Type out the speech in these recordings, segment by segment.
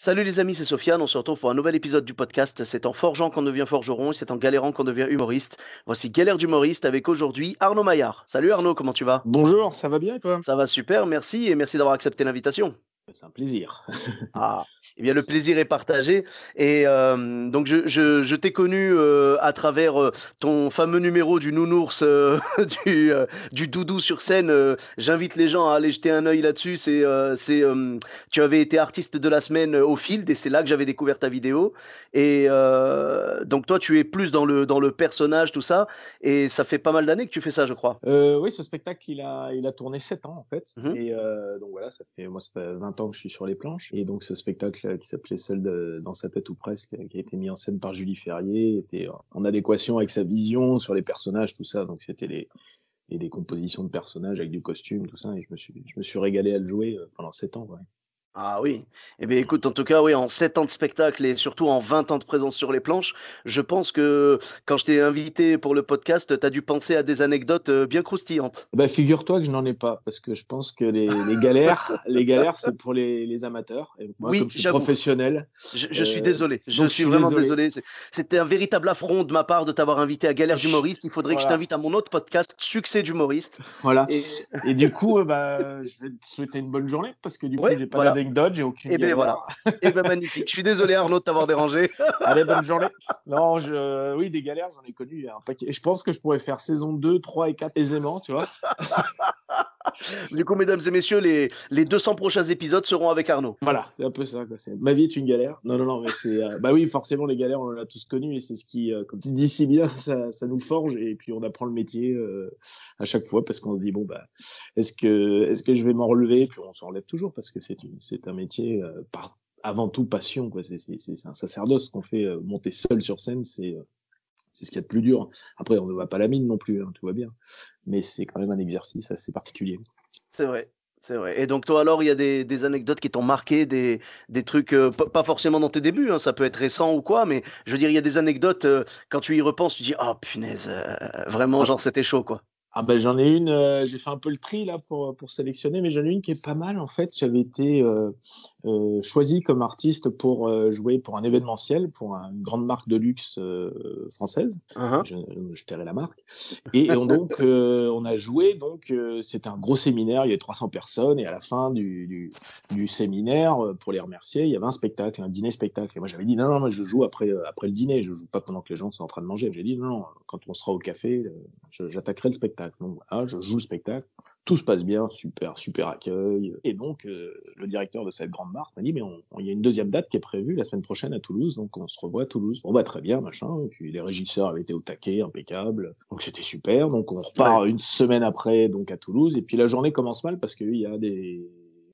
Salut les amis, c'est Sofiane. On se retrouve pour un nouvel épisode du podcast. C'est en forgeant qu'on devient forgeron et c'est en galérant qu'on devient humoriste. Voici Galère d'humoriste avec aujourd'hui Arnaud Maillard. Salut Arnaud, comment tu vas? Bonjour, ça va bien et toi? Ça va super, merci et merci d'avoir accepté l'invitation. C'est un plaisir. Ah, eh bien le plaisir est partagé et donc je t'ai connu, à travers, ton fameux numéro du nounours, du doudou sur scène, j'invite les gens à aller jeter un œil là-dessus. Tu avais été artiste de la semaine, au Field et c'est là que j'avais découvert ta vidéo et donc toi tu es plus dans le personnage, tout ça et ça fait pas mal d'années que tu fais ça, je crois? Oui, ce spectacle, il a tourné 7 ans, en fait Mmh. et donc voilà, ça fait 20 ans que je suis sur les planches et donc ce spectacle, qui s'appelait Seul de dans sa tête ou presque, qui a été mis en scène par Julie Ferrier, était en adéquation avec sa vision sur les personnages, tout ça, donc c'était des compositions de personnages avec du costume, tout ça et je me suis régalé à le jouer, pendant 7 ans, ouais. Ah oui. Eh bien, écoute, en tout cas, oui, en 7 ans de spectacle et surtout en 20 ans de présence sur les planches, je pense que quand je t'ai invité pour le podcast, tu as dû penser à des anecdotes, bien croustillantes. Bah, figure-toi que je n'en ai pas, parce que je pense que les galères, c'est pour les amateurs et moi, comme Oui, je suis j'avoue, professionnel, je suis désolé, je donc je suis suis vraiment désolé. désolé. C'était un véritable affront de ma part de t'avoir invité à Galère Je d'humoriste. Il faudrait que je Voilà. t'invite à mon autre podcast, Succès d'humoriste Voilà et et du coup, bah, je vais te souhaiter une bonne journée parce que du coup, ouais, j'ai pas voilà. d'anecdote, j'ai aucune Et beh, galère. voilà. Et ben magnifique. Je suis désolé Arnaud de t'avoir dérangé. Allez, bonne journée. Non, oui, des galères, j'en ai connu un paquet. Je pense que je pourrais faire saison 2, 3 et 4 aisément, tu vois? Du coup, mesdames et messieurs, les 200 prochains épisodes seront avec Arnaud. Voilà, c'est un peu ça, quoi. Ma vie est une galère. Non, non, non, mais bah oui, forcément, les galères, on en a tous connu et c'est ce qui, comme tu le dis si bien, ça nous forge et puis on apprend le métier, à chaque fois parce qu'on se dit: «Bon, bah, est-ce que je vais m'en relever?» Puis on s'en relève toujours parce que c'est un métier, avant tout passion, quoi. C'est un sacerdoce qu'on fait, monter seul sur scène, c'est ce qu'il y a de plus dur. Après, on ne va pas la mine non plus, hein, tout va bien. Mais c'est quand même un exercice assez particulier. C'est vrai, c'est vrai et donc toi alors, il y a des anecdotes qui t'ont marqué, des trucs, pas forcément dans tes débuts, hein, ça peut être récent ou quoi, mais je veux dire, il y a des anecdotes, quand tu y repenses, tu dis: «Oh punaise, vraiment Ah genre c'était chaud quoi». Ah bah, j'en ai une, j'ai fait un peu le tri là pour sélectionner, mais j'en ai une qui est pas mal en fait. J'avais été, choisi comme artiste pour, jouer pour un événementiel, pour une grande marque de luxe, française. Hein, hein. Je je tairai la marque et donc on a joué donc, c'était un gros séminaire, il y avait 300 personnes et à la fin du séminaire, pour les remercier, il y avait un spectacle, un dîner spectacle et moi j'avais dit: «Non, non, moi je joue après le dîner, je joue pas pendant que les gens sont en train de manger». J'ai dit: «Non, non, quand on sera au café, j'attaquerai le spectacle». Donc voilà, je joue le spectacle, tout se passe bien, super, super accueil. Et donc, le directeur de cette grande marque m'a dit, mais il y a une deuxième date qui est prévue la semaine prochaine à Toulouse, donc on se revoit à Toulouse. Bon, bah, très bien, machin. Et puis les régisseurs avaient été au taquet, impeccable. Donc c'était super. Donc on Ouais. repart une semaine après, donc à Toulouse. Et puis la journée commence mal parce qu'il y a des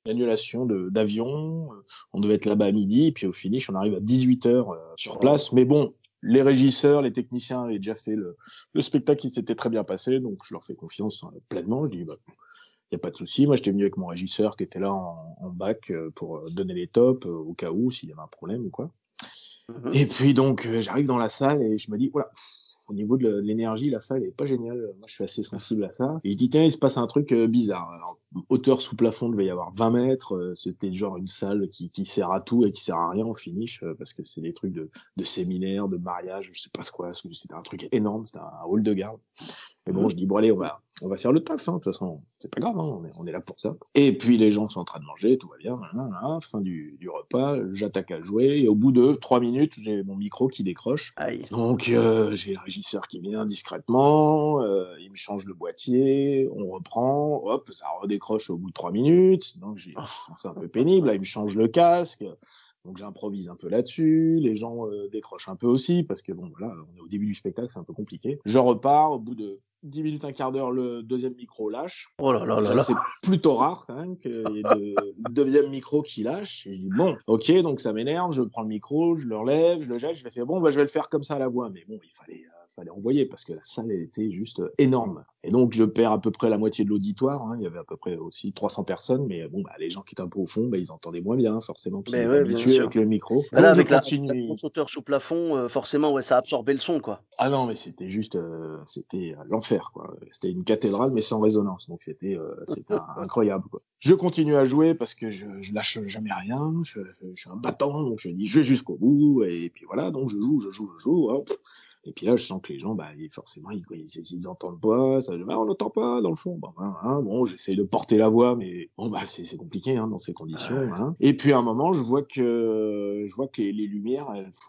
annulations d'avions. On devait être là-bas à midi. Et puis au finish, on arrive à 18h sur Oh. place. Mais bon, les régisseurs, les techniciens avaient déjà fait le spectacle, il s'était très bien passé, donc je leur fais confiance pleinement. Je dis, bah, il n'y a pas de souci. Moi, j'étais venu avec mon régisseur qui était là en bac pour donner les tops au cas où, s'il y avait un problème ou quoi. Mmh mh. Et puis donc, j'arrive dans la salle et je me dis, voilà, au niveau de l'énergie, la salle est pas géniale. Moi, je suis assez sensible à ça. Et je dis, tiens, il se passe un truc bizarre. Alors, hauteur sous plafond, devait y avoir 20 mètres. C'était genre une salle qui sert à tout et qui sert à rien au finish, parce que c'est des trucs de séminaire, de mariage, je sais pas ce quoi. C'était un truc énorme, c'était un hall de garde. Mais bon, Mmh. je dis, bon, allez, on va faire le taf, hein, de toute façon, c'est pas grave, hein, on est là pour ça. Et puis les gens sont en train de manger, tout va bien, nanana, fin du repas, j'attaque à jouer, et au bout de 3 minutes, j'ai mon micro qui décroche. Aïe. Donc j'ai le régisseur qui vient discrètement, il me change le boîtier, on reprend, hop, ça redécroche au bout de 3 minutes, donc c'est un peu pénible, là, il me change le casque, donc j'improvise un peu là-dessus, les gens décrochent un peu aussi, parce que bon, voilà, on est au début du spectacle, c'est un peu compliqué. Je repars, au bout de 10 minutes, un quart d'heure, le deuxième micro lâche. Oh là là Donc là ça, là. c'est plutôt rare quand même qu'il y ait le deuxième micro qui lâche. Et je dis, bon, ok, donc ça m'énerve, je prends le micro, je le relève, je le jette, je vais faire, bon, bah, je vais le faire comme ça à la voix. Mais bon, il fallait fallait envoyer parce que la salle, elle était juste énorme. Et donc, je perds à peu près la moitié de l'auditoire. Hein. Il y avait à peu près aussi 300 personnes, mais bon, les gens qui étaient un peu au fond, ils entendaient moins bien, forcément, parce qu'ils Mais étaient ouais, bien habitués avec sûr. le micro. Bah là, Donc, je avec la continue. grosse hauteur sous plafond, forcément, ouais, ça absorbait le son, quoi. Ah non, mais c'était juste, c'était l'enfer, quoi. C'était une cathédrale, mais sans résonance. Donc, c'était incroyable, quoi. Je continue à jouer parce que je lâche jamais rien. Je suis un battant, donc je dis, je vais jusqu'au bout. Et puis voilà, donc je joue. Hop. Et puis là, je sens que les gens, forcément, ils entendent pas. Ça, on n'entend pas dans le fond. Bon, j'essaye de porter la voix, mais bon, c'est compliqué hein, dans ces conditions. Ouais. Hein. Et puis à un moment, je vois que les lumières,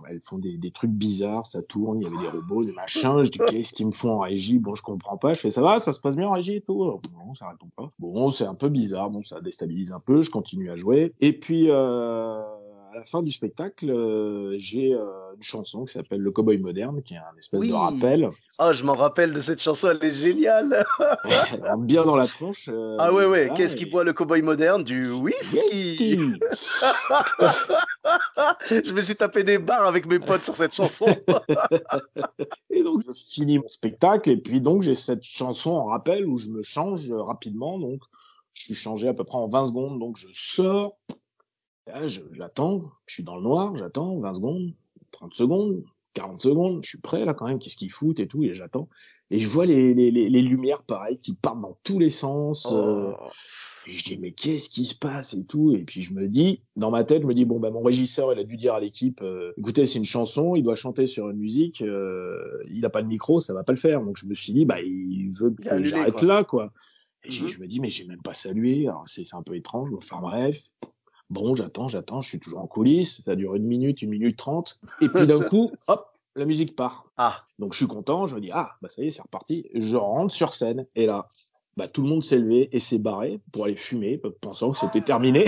elles font des trucs bizarres. Ça tourne, il y avait des robots, des machins. Je dis, qu'est-ce qu'ils me font en régie? Bon, je comprends pas. Je fais, ça va, ça se passe bien en régie et tout. Alors, bon, ça répond pas. Bon, c'est un peu bizarre. Bon, ça déstabilise un peu. Je continue à jouer. Et puis, à la fin du spectacle, j'ai une chanson qui s'appelle Le Cowboy Moderne, qui est un espèce de Oui! rappel. Ah, je m'en rappelle de cette chanson, elle est géniale! Elle rentre bien dans la tronche, Ah ouais, et ouais, voilà. qu'est-ce qu'il boit le cow-boy moderne? Du whisky! Whisky. Je me suis tapé des barres avec mes potes sur cette chanson. Et donc, je finis mon spectacle, et puis donc, j'ai cette chanson en rappel où je me change rapidement. Donc, je suis changé à peu près en 20 secondes. Donc, je sors, là, j'attends, je suis dans le noir, j'attends 20 secondes, 30 secondes, 40 secondes, je suis prêt là quand même, qu'est-ce qu'ils foutent et tout, et j'attends. Et je vois les lumières, pareil, qui partent dans tous les sens. Oh. Et je dis, mais qu'est-ce qui se passe et tout. Et puis je me dis, dans ma tête, je me dis, bon, mon régisseur, il a dû dire à l'équipe, écoutez, c'est une chanson, il doit chanter sur une musique, il n'a pas de micro, ça va pas le faire. Donc je me suis dit, il veut Il a que annulé, j'arrête quoi. là, quoi. Et Mmh. je me dis, mais j'ai même pas salué. Alors c'est un peu étrange. Enfin bref. Bon, j'attends, je suis toujours en coulisses. Ça dure 1 minute 30. Et puis d'un coup, hop, la musique part. Ah. Donc je suis content, je me dis, ah, ça y est, c'est reparti. Je rentre sur scène, et là, tout le monde s'est levé et s'est barré pour aller fumer, pensant que c'était terminé.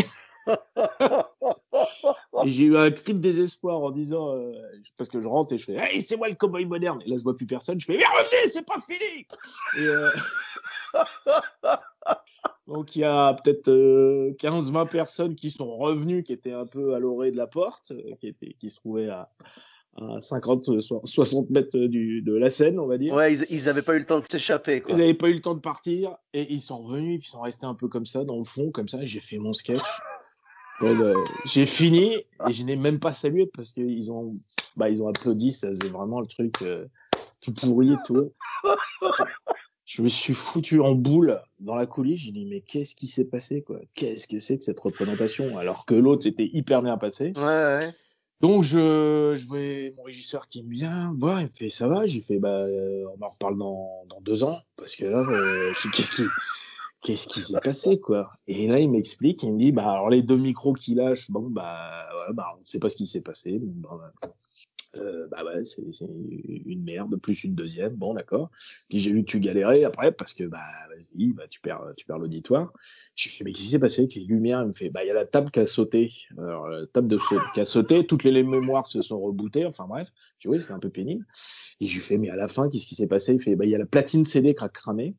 Et j'ai eu un cri de désespoir en disant, parce que je rentre et je fais, hey, c'est moi le cowboy moderne. Et là, je vois plus personne, je fais, mais revenez, c'est pas fini. Et donc il y a peut-être 15-20 personnes qui sont revenues, qui étaient un peu à l'orée de la porte, qui se trouvaient à 50, 60 mètres de la scène, on va dire. Ouais, ils avaient pas eu le temps de s'échapper, Ils quoi. n'avaient pas eu le temps de partir, et ils sont revenus, et puis ils sont restés un peu comme ça, dans le fond, comme ça, et j'ai fait mon sketch. Ouais, j'ai fini, et je n'ai même pas salué, parce qu'ils ont applaudi, ça faisait vraiment le truc tout pourri et tout. Je me suis foutu en boule dans la coulisse, j'ai dit, mais qu'est-ce qui s'est passé, quoi? Qu'est-ce que c'est que cette représentation? Alors que l'autre, c'était hyper bien passé. Ouais, ouais. Donc, je vois mon régisseur qui me vient voir, il me fait, ça va? J'ai fait, on en reparle dans 2 ans, parce que là, qu'est-ce qui s'est passé, quoi? Et là, il m'explique, il me dit, alors les 2 micros qu'il lâche, bon, on ne sait pas ce qui s'est passé. Ouais, c'est une merde, plus une deuxième, bon, d'accord. Puis j'ai vu que tu galérais après, parce que, vas-y, tu perds l'auditoire. J'ai fait, mais qu'est-ce qui s'est passé avec les lumières? Il me fait, il y a la table qui a sauté. Alors, la table qui a sauté, toutes les mémoires se sont rebootées, enfin bref. Je dis, oui, c'était un peu pénible. Et je lui fais, mais à la fin, qu'est-ce qui s'est passé? Il fait, il y a la platine CD qui a cramé.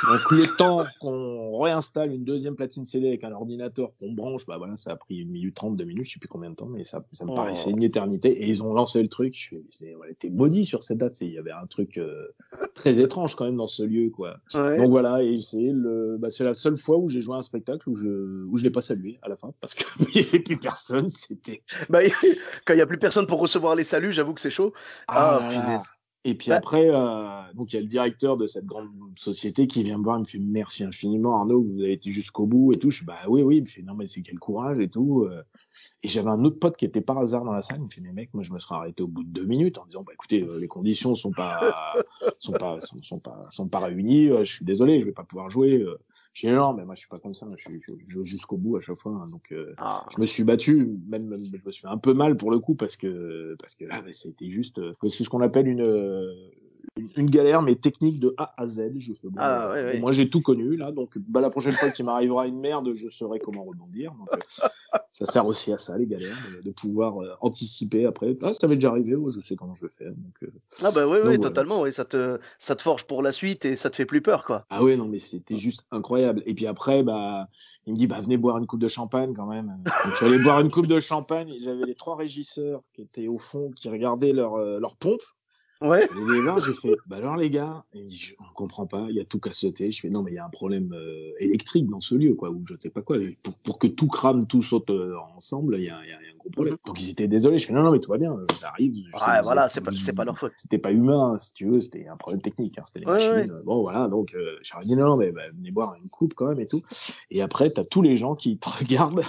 Donc, le temps qu'on réinstalle une deuxième platine CD avec un ordinateur qu'on branche, ça a pris 1 minute 30, 2 minutes, je sais plus combien de temps, mais ça me paraissait Oh. une éternité. Et ils ont lancé le truc. On a été maudits sur cette date. Il y avait un truc très étrange quand même dans ce lieu, quoi. Ouais. Donc voilà, et c'est la seule fois où j'ai joué à un spectacle où je l'ai pas salué à la fin, parce qu'il n'y avait plus personne. C'était Bah, quand il y a plus personne pour recevoir les saluts, j'avoue que c'est chaud. ah Ah, là là. punaise. Et puis Bah, après, donc il y a le directeur de cette grande société qui vient me voir, il me fait merci infiniment Arnaud, vous avez été jusqu'au bout et tout. Je dis oui, oui, il me fait non mais c'est quel courage et tout. Et j'avais un autre pote qui était par hasard dans la salle, il me fait mais mec, moi je me serais arrêté au bout de 2 minutes en disant écoutez, les conditions sont pas réunies, je suis désolé, je vais pas pouvoir jouer. Je dis non mais moi je suis pas comme ça, je joue jusqu'au bout à chaque fois. Hein, donc je ah. me suis battu, même je me suis fait un peu mal pour le coup parce que là c'était juste c'est ce qu'on appelle une galère, mais technique de A à Z. Je fais Ah, ouais, ouais. moi j'ai tout connu là, donc la prochaine fois qu'il m'arrivera une merde, je saurai comment rebondir. Donc ça sert aussi à ça, les galères, de pouvoir anticiper après. Ah, ça m'est déjà arrivé, ouais, je sais comment je vais faire. Ah bah, oui, Donc oui, voilà. totalement, oui, ça te forge pour la suite et ça te fait plus peur, quoi. Ah ouais, non, mais c'était juste incroyable. Et puis après, il me dit, venez boire une coupe de champagne quand même. Donc je suis allé boire une coupe de champagne. J'avais les 3 régisseurs qui étaient au fond, qui regardaient leur pompe. Ouais. Je suis allé les voir, j'ai fait: «Bah, alors les gars?» Et il me dit: «On comprend pas, il y a tout qui a sauté». Je fais: «Non, mais il y a un problème, électrique dans ce lieu, quoi, ou je ne sais pas quoi, et pour que tout crame, tout saute, ensemble, il y a un gros problème». Mmh. Donc ils étaient désolés. Je fais: «Non, non, mais tout va bien, ça arrive, je sais que Ouais, vous êtes voilà, c'est pas leur faute. c'était pas humain, si tu veux, c'était un problème technique, hein, c'était les Ouais, ouais, ouais. machines, bon voilà». Donc je leur ai dit: «Non, non, mais bah, venez boire une coupe quand même et tout». Et après tu as tous les gens qui te regardent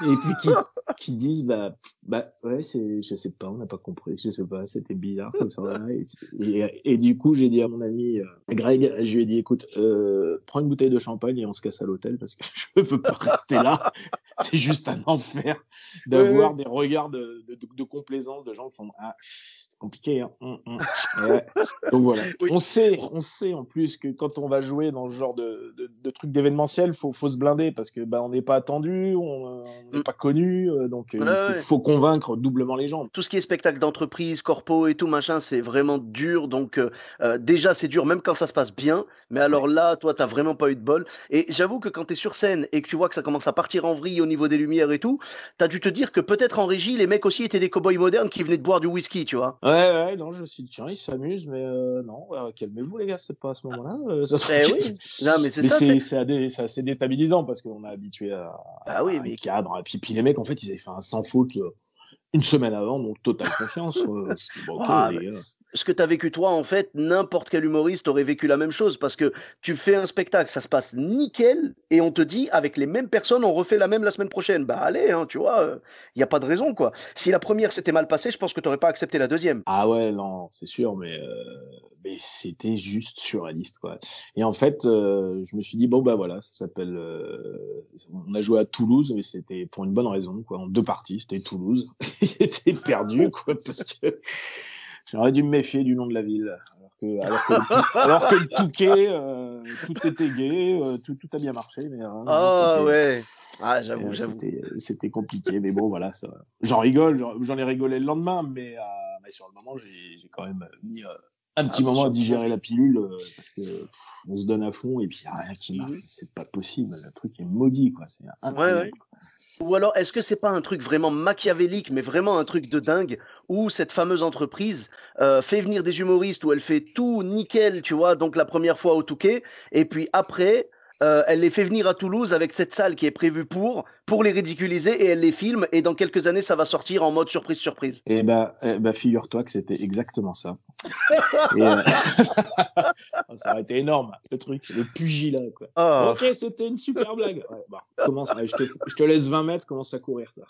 et puis qui disent: «Bah, ouais, c'est je sais pas, on n'a pas compris, je sais pas, c'était bizarre comme ça, voilà». Et du coup, j'ai dit à mon ami, Greg, je lui ai dit: «Écoute, prends une bouteille de champagne et on se casse à l'hôtel parce que je peux pas rester là. C'est juste un enfer Ouais, ouais. d'avoir des regards de complaisance de gens qui font: "Ah, c'est compliqué, hein, et ouais». Donc voilà. Oui. On sait en plus que quand on va jouer dans ce genre de trucs d'événementiel, faut se blinder parce que, bah, on n'est pas attendu, on n'est Mmh. pas connu, donc Ouais, il faut ouais. faut convaincre doublement les gens. Tout ce qui est spectacle d'entreprise, corpo et tout machin, c'est vraiment dur donc déjà c'est dur même quand ça se passe bien, mais Ouais. alors là, toi, tu as vraiment pas eu de bol et j'avoue que quand tu es sur scène et que tu vois que ça commence à partir en vrille au niveau des lumières et tout, tu as dû te dire que peut-être en régie, les mecs aussi étaient des cow-boys modernes qui venaient de boire du whisky, tu vois? Ouais, ouais, non, je me suis dit: «Tiens, ils s'amusent, mais non, calmez-vous les gars, c'est pas à ce moment-là, ce Eh truc». oui, non mais c'est Mais ça, tu sais? c'est assez déstabilisant parce qu'on est habitué Bah oui, à un mais cadre, et puis les mecs, en fait, ils avaient fait un sans faute, une semaine avant, donc totale confiance, je dis: «Bah, OK ah les gars». ce que tu as vécu toi, en fait, n'importe quel humoriste aurait vécu la même chose parce que tu fais un spectacle, ça se passe nickel et on te dit avec les mêmes personnes, on refait la même la semaine prochaine. Bah allez, hein, tu vois, il y a pas de raison quoi. Si la première s'était mal passée, je pense que tu aurais pas accepté la deuxième. Ah ouais, non, c'est sûr, mais c'était juste surréaliste, quoi. Et en fait, je me suis dit: «Bon, bah, voilà, ça s'appelle, on a joué à Toulouse, mais c'était pour une bonne raison, quoi, en 2 parties, c'était Toulouse». J'étais perdu, quoi, parce que j'aurais dû me méfier du nom de la ville, alors que le Touquet, tout était gai, tout a bien marché, mais non, Ah ouais. Ah j'avoue, j'avoue. c'était compliqué, mais bon, voilà, ça j'en rigole, j'en ai rigolé le lendemain, mais sur le moment, j'ai quand même mis, un Ah petit bah moment à sûrement. digérer la pilule, parce que on se donne à fond et puis il y a rien qui marche. Mmh. C'est pas possible, le truc est maudit, quoi, c'est Ouais, ouais. incroyable. Ou alors, est-ce que c'est pas un truc vraiment machiavélique, mais vraiment un truc de dingue, où cette fameuse entreprise, fait venir des humoristes, où elle fait tout nickel, tu vois? Donc la première fois au Touquet et puis après, elle les fait venir à Toulouse avec cette salle qui est prévue pour les ridiculiser et elle les filme et dans quelques années, ça va sortir en mode surprise, surprise. Et bah, figure-toi que c'était exactement ça. Et ça aurait été énorme, le truc, le pugilat, quoi. Ah! OK, c'était une super blague. Ouais, bah, commence, allez, je te laisse 20 mètres, commence à courir, toi.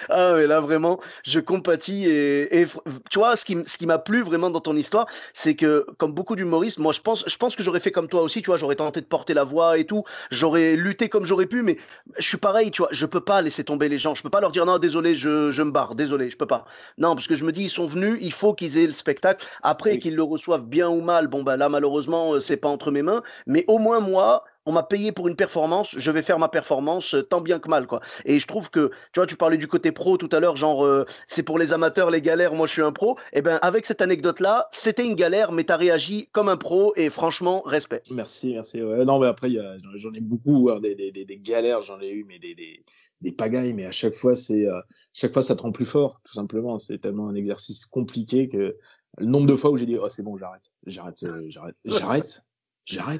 Ah mais là vraiment, je compatis et f tu vois, ce qui m'a plu vraiment dans ton histoire, c'est que comme beaucoup d'humoristes, moi je pense que j'aurais fait comme toi aussi, tu vois? J'aurais tenté de porter la voix et tout, j'aurais lutté comme j'aurais pu, mais je suis pareil, tu vois? Je peux pas laisser tomber les gens, je peux pas leur dire: «Non désolé, je me barre, désolé, je peux pas». Non, parce que je me dis: «Ils sont venus, il faut qu'ils aient le spectacle». Après Oui. qu'ils le reçoivent bien ou mal, bon bah là malheureusement, c'est pas entre mes mains, mais au moins moi, on m'a payé pour une performance, je vais faire ma performance, tant bien que mal, quoi. Et je trouve que, tu vois, tu parlais du côté pro tout à l'heure, genre, c'est pour les amateurs, les galères, moi je suis un pro. Et ben, avec cette anecdote-là, c'était une galère, mais tu as réagi comme un pro et franchement, respect. Merci, merci. Ouais, non, mais après, j'en ai beaucoup, hein, des galères, j'en ai eu, mais des pagailles, mais à chaque fois, ça te rend plus fort, tout simplement. C'est tellement un exercice compliqué que le nombre de fois où j'ai dit: «Oh, c'est bon, j'arrête,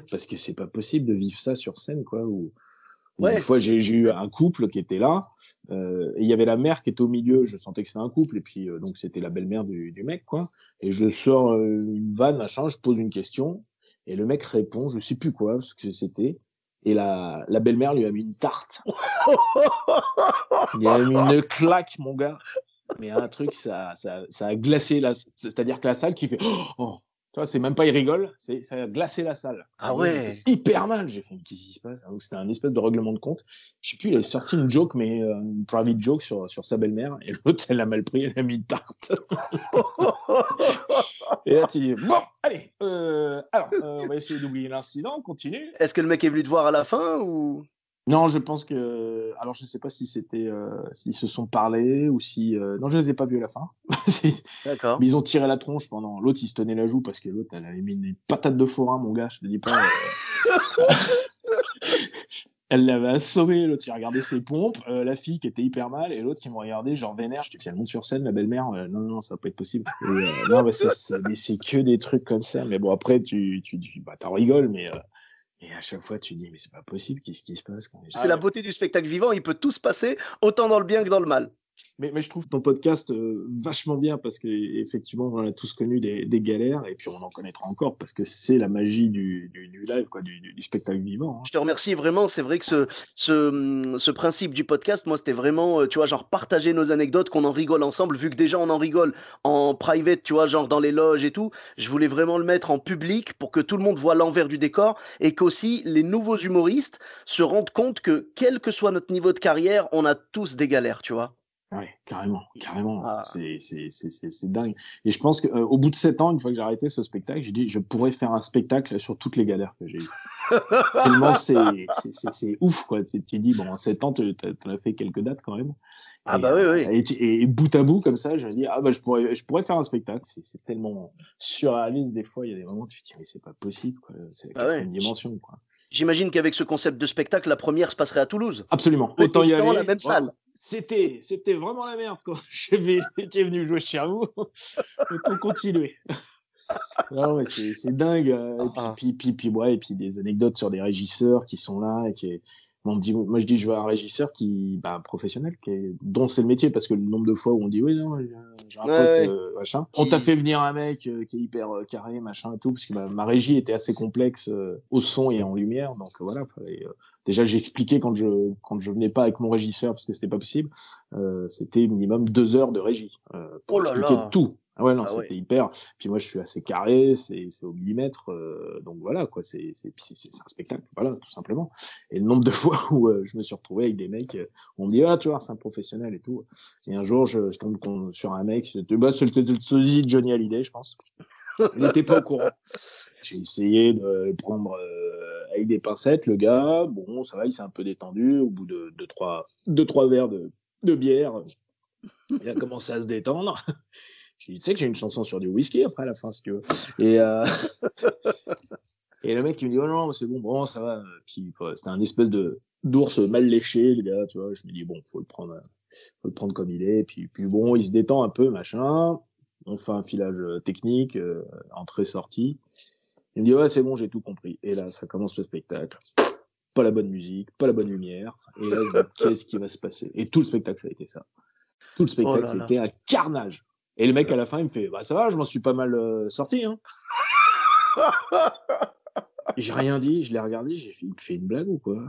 parce que c'est pas possible de vivre ça sur scène, quoi». Ou une Ouais. fois, j'ai eu un couple qui était là, et il y avait la mère qui était au milieu. Je sentais que c'était un couple, et puis donc c'était la belle-mère du mec, quoi. Et je sors une vanne, machin, je pose une question, et le mec répond, je sais plus quoi, ce que c'était. Et la belle-mère lui a mis une tarte. Il lui a mis une claque, mon gars. Mais un truc, ça a glacé c'est-à-dire que la salle qui fait «Oh!». Tu vois, c'est même pas il rigole, ça a glacé la salle. Ah Et nous, on était ouais. hyper mal. J'ai fait: «Mais qu'est-ce qui se passe?». Donc c'était un espèce de règlement de compte. Je sais plus, il avait sorti une joke, mais une private joke sur sa belle-mère, et l'autre, elle l'a mal pris, elle a mis une tarte. Et là, tu dis: «Bon, allez, alors, on va essayer d'oublier l'incident, on continue». Est-ce que le mec est venu te voir à la fin ou? Non, je pense que, alors je sais pas si c'était, s'ils se sont parlé, ou si, non, je les ai pas vus à la fin. Si, D'accord. mais ils ont tiré la tronche pendant, l'autre, il se tenait la joue parce que l'autre, elle avait mis une patate de forain, mon gars, je te dis pas, Elle l'avait assommé, l'autre il regardait ses pompes, la fille qui était hyper mal, et l'autre qui me regardait genre vénère. Je dis, si elle monte sur scène, la belle-mère, non, non, ça va pas être possible. Et, non, mais mais c'est que des trucs comme ça. Mais bon, après, bah, t'en rigoles, mais et à chaque fois, tu te dis, mais c'est pas possible, qu'est-ce qui se passe quand C'est la beauté du spectacle vivant, il peut tout se passer, autant dans le bien que dans le mal. Mais je trouve ton podcast vachement bien parce qu'effectivement, on a tous connu des galères et puis on en connaîtra encore parce que c'est la magie du live, quoi, du spectacle vivant. Hein. Je te remercie vraiment. C'est vrai que ce principe du podcast, moi, c'était vraiment, tu vois, genre partager nos anecdotes, qu'on en rigole ensemble, vu que déjà on en rigole en private, tu vois, genre dans les loges et tout. Je voulais vraiment le mettre en public pour que tout le monde voit l'envers du décor et qu'aussi les nouveaux humoristes se rendent compte que quel que soit notre niveau de carrière, on a tous des galères, tu vois. Ouais, carrément, carrément. Ah. C'est dingue. Et je pense qu'au bout de 7 ans, une fois que j'ai arrêté ce spectacle, j'ai dit, je pourrais faire un spectacle sur toutes les galères que j'ai eues. Tellement c'est ouf, quoi. Tu dis, bon, en 7 ans, tu as fait quelques dates quand même. Ah bah oui, oui. Et bout à bout, comme ça, je me dis, ah bah, je pourrais faire un spectacle. C'est tellement surréaliste, des fois. Il y a des moments où tu te dis, mais c'est pas possible, quoi. C'est la Ah ouais. quatrième dimension, quoi. J'imagine qu'avec ce concept de spectacle, la première se passerait à Toulouse. Absolument. Peu Autant y temps, aller. la même salle. C'était vraiment la merde, quoi. J'étais venu jouer chez vous. Autant continuer. Non, mais c'est dingue. Ah. Ouais, et puis des anecdotes sur des régisseurs qui sont là et qui on me dit, moi je dis je veux un régisseur bah, professionnel dont c'est le métier parce que le nombre de fois où on dit oui non j'ai un Ouais, pote ouais. machin on t'a fait venir un mec qui est hyper carré machin et tout parce que ma régie était assez complexe au son et en lumière donc voilà déjà j'ai expliqué quand je venais pas avec mon régisseur parce que c'était pas possible c'était minimum 2 heures de régie Oh pour là expliquer là. tout. Ah ouais, non, Ah ouais. c'était hyper. Puis moi, je suis assez carré, c'est au millimètre. Donc voilà, quoi, c'est un spectacle, voilà, tout simplement. Et le nombre de fois où je me suis retrouvé avec des mecs, on me dit, ah, tu vois, c'est un professionnel et tout. Et un jour, je tombe sur un mec, c'était le sosie de Johnny Hallyday, je pense. Il n'était pas au courant. J'ai essayé de le prendre avec des pincettes, le gars. Bon, ça va, il s'est un peu détendu. Au bout de deux, trois verres de bière, il a commencé à se détendre. Je dis, tu sais que j'ai une chanson sur du whisky après à la fin, si tu veux. Et, et le mec, il me dit, oh non, c'est bon, ça va. Puis c'était un espèce d'ours mal léché, le gars, tu vois. Je me dis, bon, faut le prendre comme il est. Et puis bon, il se détend un peu, machin. On fait un filage technique, entrée-sortie. Il me dit, ouais, c'est bon, j'ai tout compris. Et là, ça commence le spectacle. Pas la bonne musique, pas la bonne lumière. Et là, je me dis, qu'est-ce qui va se passer? Et tout le spectacle, ça a été ça. Tout le Oh spectacle, là là. c'était un carnage. Et le mec, à la fin, il me fait, bah ça va, je m'en suis pas mal sorti. Hein. Et j'ai rien dit, je l'ai regardé, j'ai fait, il me fait une blague ou quoi?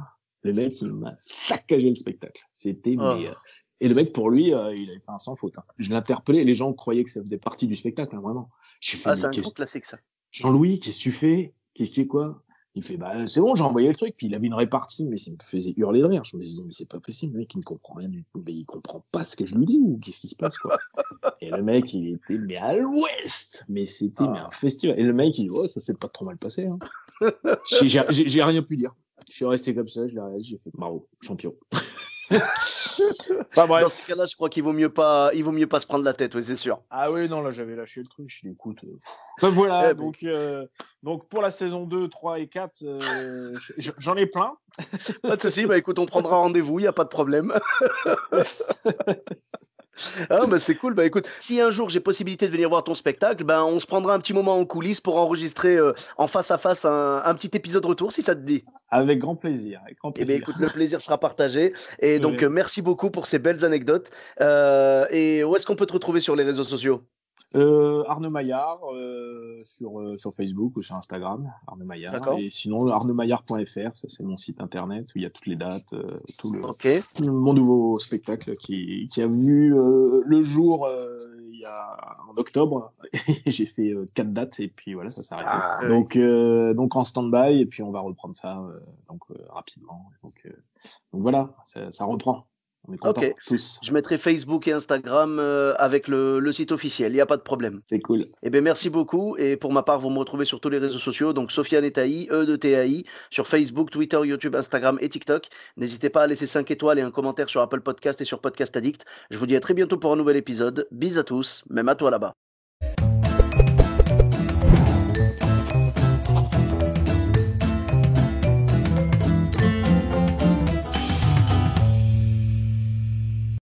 Le mec, il m'a saccagé le spectacle. C'était, mais. Oh. Et le mec, pour lui, il avait fait un sans faute. Hein. Je l'ai interpellé, les gens croyaient que ça faisait partie du spectacle, hein, vraiment. J'ai fait, Ah, mais c'est un grand classique, ça. Jean-Louis, qu'est-ce que tu fais? Qu'est-ce que tu quoi? Il fait, bah, c'est bon, j'ai envoyé le truc. Puis il avait une répartie, mais ça me faisait hurler de rire. Je me disais, mais c'est pas possible, le mec, il ne comprend rien du tout. Mais il comprend pas ce que je lui dis ou qu'est-ce qui se passe, quoi. Et le mec, il était, mais à l'ouest! Mais c'était, mais un Ah. festival. Et le mec, il dit, oh, ça s'est pas trop mal passé, hein. J'ai rien pu dire. Je suis resté comme ça, je l'ai regardé, j'ai fait, bravo, champion. Enfin, Dans bref. ce cas-là, je crois qu'il vaut mieux pas se prendre la tête, oui, c'est sûr. Ah oui, non, là, j'avais lâché le truc. Je dis, écoute. Enfin, voilà, Eh ben, donc pour la saison 2, 3 et 4, j'en ai plein. pas de souci. Bah écoute, on prendra rendez-vous, il y a pas de problème. Ah, bah c'est cool. Bah écoute, si un jour j'ai possibilité de venir voir ton spectacle, ben on se prendra un petit moment en coulisses pour enregistrer en face à face un petit épisode retour, si ça te dit. Avec grand plaisir, avec grand Eh bien, plaisir. écoute, le plaisir sera partagé. Et donc, Ouais. merci beaucoup pour ces belles anecdotes. Et où est-ce qu'on peut te retrouver sur les réseaux sociaux? Arnaud Maillard sur Facebook ou sur Instagram, Arnaud Maillard. D'accord? Et sinon, arnaudmaillard.fr, ça c'est mon site internet où il y a toutes les dates, Ok. mon nouveau spectacle qui a vu le jour en octobre. J'ai fait 4 dates et puis voilà, ça s'est arrêté. Ah, oui. Donc en stand-by et puis on va reprendre ça rapidement. Donc voilà, ça reprend. On est contents Ok. tous. Je mettrai Facebook et Instagram avec le site officiel. Il n'y a pas de problème. C'est cool. Eh bien, merci beaucoup. Et pour ma part, vous me retrouvez sur tous les réseaux sociaux. Donc, Sofiane Etaï, E de TAI, sur Facebook, Twitter, YouTube, Instagram et TikTok. N'hésitez pas à laisser 5 étoiles et un commentaire sur Apple Podcast et sur Podcast Addict. Je vous dis à très bientôt pour un nouvel épisode. Bis à tous, même à toi là-bas.